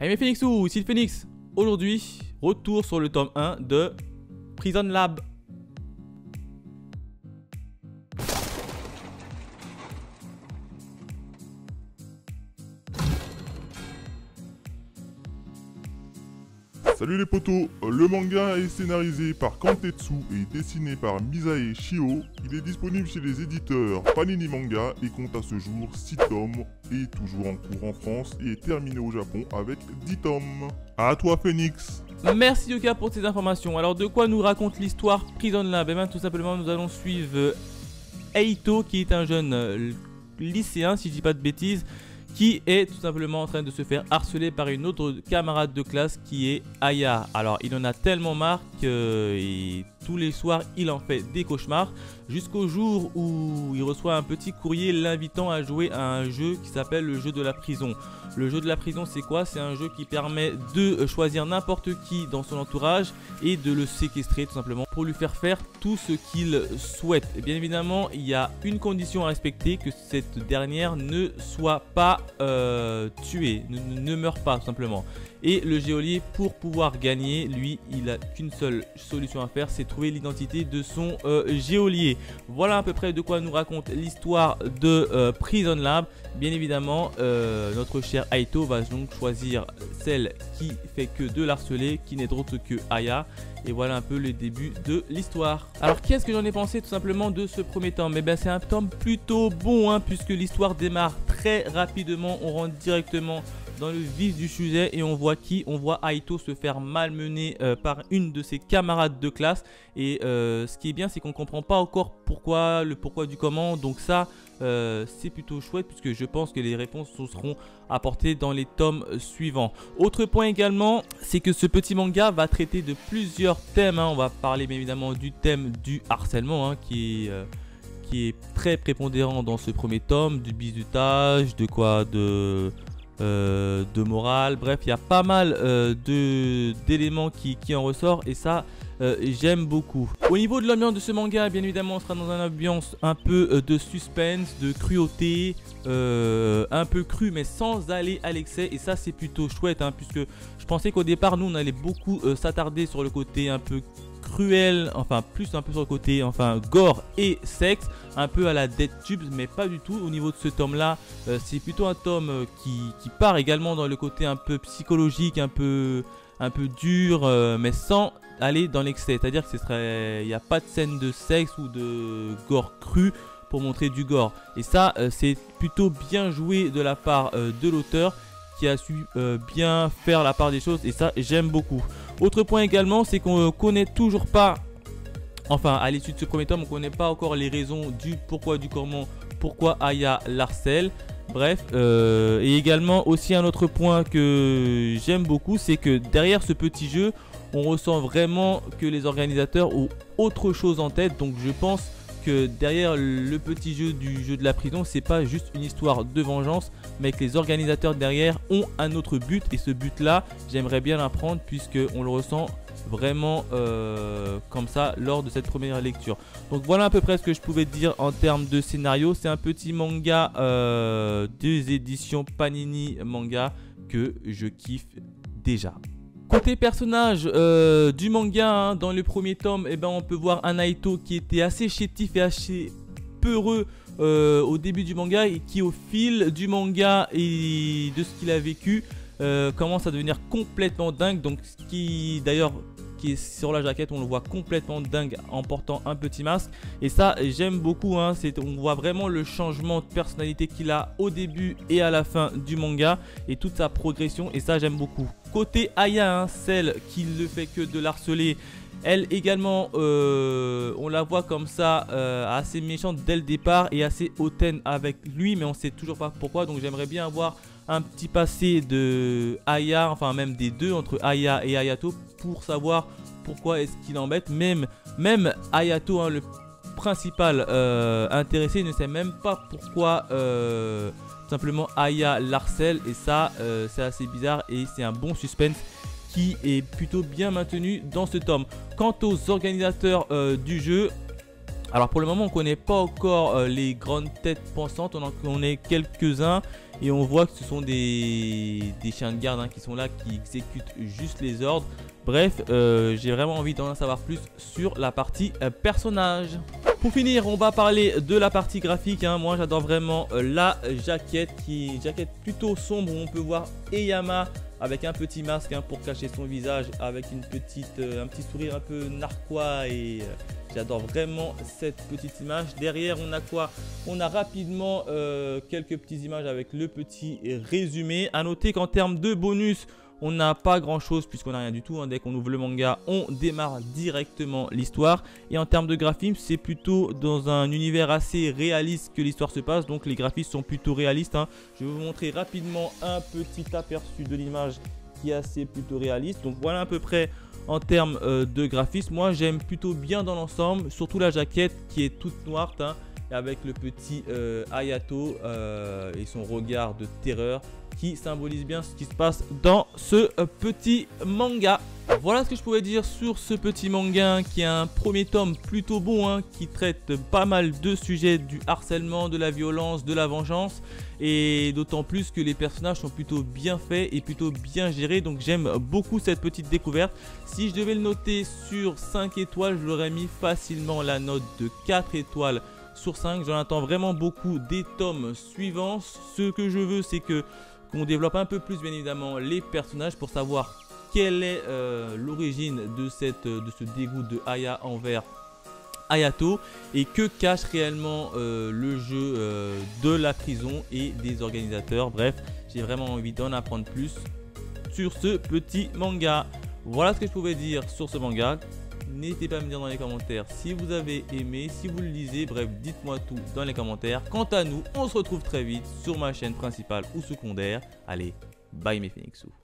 Hey mes Phoenixous, ici le Phoenix. Aujourd'hui, retour sur le tome 1 de Prison Lab. Salut les potos, le manga est scénarisé par Kantetsu et dessiné par Misae Shio. Il est disponible chez les éditeurs Panini Manga et compte à ce jour 6 tomes, est toujours en cours en France et est terminé au Japon avec 10 tomes. À toi Phoenix. Merci Yoka pour ces informations. Alors de quoi nous raconte l'histoire Prison Lab? Eh bien tout simplement nous allons suivre Eito qui est un jeune lycéen si je dis pas de bêtises, qui est tout simplement en train de se faire harceler par une autre camarade de classe qui est Aya. Alors il en a tellement marre que tous les soirs il en fait des cauchemars, jusqu'au jour où il reçoit un petit courrier l'invitant à jouer à un jeu qui s'appelle le jeu de la prison. Le jeu de la prison c'est quoi? C'est un jeu qui permet de choisir n'importe qui dans son entourage et de le séquestrer tout simplement pour lui faire faire tout ce qu'il souhaite. Et bien évidemment il y a une condition à respecter, que cette dernière ne soit pas tuée, ne meure pas tout simplement. Et le geôlier, pour pouvoir gagner, lui il a qu'une seule solution à faire, c'est trouver l'identité de son geôlier. Voilà à peu près de quoi nous raconte l'histoire de Prison Lab. Bien évidemment notre cher Eito va donc choisir celle qui fait que de l'harceler, qui n'est d'autre que Aya. Et voilà un peu le début de l'histoire. Alors qu'est-ce que j'en ai pensé tout simplement de ce premier tome? Eh bien c'est un tome plutôt bon hein, puisque l'histoire démarre très rapidement. On rentre directement dans le vif du sujet et on voit qui? On voit Eito se faire malmener par une de ses camarades de classe. Et ce qui est bien, c'est qu'on ne comprend pas encore pourquoi, le pourquoi du comment. Donc ça, c'est plutôt chouette puisque je pense que les réponses seront apportées dans les tomes suivants. Autre point également, c'est que ce petit manga va traiter de plusieurs thèmes. Hein. On va parler bien évidemment du thème du harcèlement hein, qui est très prépondérant dans ce premier tome, du bizutage, de morale, bref il y a pas mal d'éléments qui en ressortent et ça j'aime beaucoup. Au niveau de l'ambiance de ce manga, bien évidemment on sera dans une ambiance un peu de suspense, de cruauté, un peu cru mais sans aller à l'excès, et ça c'est plutôt chouette hein, puisque je pensais qu'au départ nous on allait beaucoup s'attarder sur le côté un peu cruel, enfin plus un peu sur le côté enfin gore et sexe, un peu à la Dead Tubes, mais pas du tout. Au niveau de ce tome là, c'est plutôt un tome qui part également dans le côté un peu psychologique, un peu dur, mais sans aller dans l'excès, c'est à dire que il n'y a pas de scène de sexe ou de gore cru pour montrer du gore, et ça c'est plutôt bien joué de la part de l'auteur qui a su bien faire la part des choses, et ça j'aime beaucoup. Autre point également, c'est qu'on ne connaît toujours pas, enfin à l'issue de ce premier tome, on ne connaît pas encore les raisons du pourquoi, du comment, pourquoi Aya l'harcèle. Bref, et également aussi un autre point que j'aime beaucoup, c'est que derrière ce petit jeu, on ressent vraiment que les organisateurs ont autre chose en tête. Donc je pense que derrière le petit jeu du jeu de la prison, c'est pas juste une histoire de vengeance, mais que les organisateurs derrière ont un autre but, et ce but là j'aimerais bien l'apprendre puisque on le ressent vraiment comme ça lors de cette première lecture. Donc voilà à peu près ce que je pouvais dire en termes de scénario. C'est un petit manga des éditions Panini Manga que je kiffe déjà. Côté personnage du manga, hein, dans le premier tome, eh ben, on peut voir un Eito qui était assez chétif et assez peureux au début du manga, et qui au fil du manga et de ce qu'il a vécu commence à devenir complètement dingue. Donc ce qui d'ailleurs qui est sur la jaquette, on le voit complètement dingue en portant un petit masque, et ça j'aime beaucoup hein. On voit vraiment le changement de personnalité qu'il a au début et à la fin du manga, et toute sa progression, et ça j'aime beaucoup. Côté Aya, hein, celle qui ne fait que de l'harceler, elle également on la voit comme ça assez méchante dès le départ et assez hautaine avec lui, mais on sait toujours pas pourquoi. Donc j'aimerais bien avoir un petit passé de Aya, enfin même des deux, entre Aya et Hayato, pour savoir pourquoi est-ce qu'il embête. Même Hayato hein, le principal intéressé, ne sait même pas pourquoi simplement Aya l'harcèle, et ça c'est assez bizarre, et c'est un bon suspense qui est plutôt bien maintenu dans ce tome. Quant aux organisateurs du jeu, Alors pour le moment on ne connaît pas encore les grandes têtes pensantes, on en connaît quelques-uns et on voit que ce sont des chiens de garde hein, qui sont là, qui exécutent juste les ordres. Bref, j'ai vraiment envie d'en savoir plus sur la partie personnage. Pour finir, on va parler de la partie graphique. Hein. Moi, j'adore vraiment la jaquette, jaquette plutôt sombre où on peut voir Eyama avec un petit masque hein, pour cacher son visage, avec un petit sourire un peu narquois et j'adore vraiment cette petite image. Derrière, on a quoi? On a rapidement quelques petites images avec le petit résumé. À noter qu'en termes de bonus, on n'a pas grand chose puisqu'on n'a rien du tout. Hein. Dès qu'on ouvre le manga, on démarre directement l'histoire. Et en termes de graphisme, c'est plutôt dans un univers assez réaliste que l'histoire se passe. Donc les graphismes sont plutôt réalistes. Hein. Je vais vous montrer rapidement un petit aperçu de l'image qui est assez plutôt réaliste. Donc voilà à peu près en termes de graphisme. Moi j'aime plutôt bien dans l'ensemble. Surtout la jaquette qui est toute noire. Hein, avec le petit Hayato et son regard de terreur qui symbolise bien ce qui se passe dans ce petit manga. Voilà ce que je pouvais dire sur ce petit manga qui est un premier tome plutôt bon hein, qui traite pas mal de sujets du harcèlement, de la violence, de la vengeance et d'autant plus que les personnages sont plutôt bien faits et plutôt bien gérés, donc j'aime beaucoup cette petite découverte. Si je devais le noter sur 5 étoiles, je l'aurais mis facilement la note de 4 étoiles sur 5. J'en attends vraiment beaucoup des tomes suivants. Ce que je veux, c'est qu'on développe un peu plus bien évidemment les personnages pour savoir quelle est l'origine de ce dégoût de Aya envers Hayato et que cache réellement le jeu de la prison et des organisateurs. Bref, j'ai vraiment envie d'en apprendre plus sur ce petit manga. Voilà ce que je pouvais dire sur ce manga. N'hésitez pas à me dire dans les commentaires si vous avez aimé, si vous le lisez, bref, dites-moi tout dans les commentaires. Quant à nous, on se retrouve très vite sur ma chaîne principale ou secondaire. Allez, bye mes Phoenixous.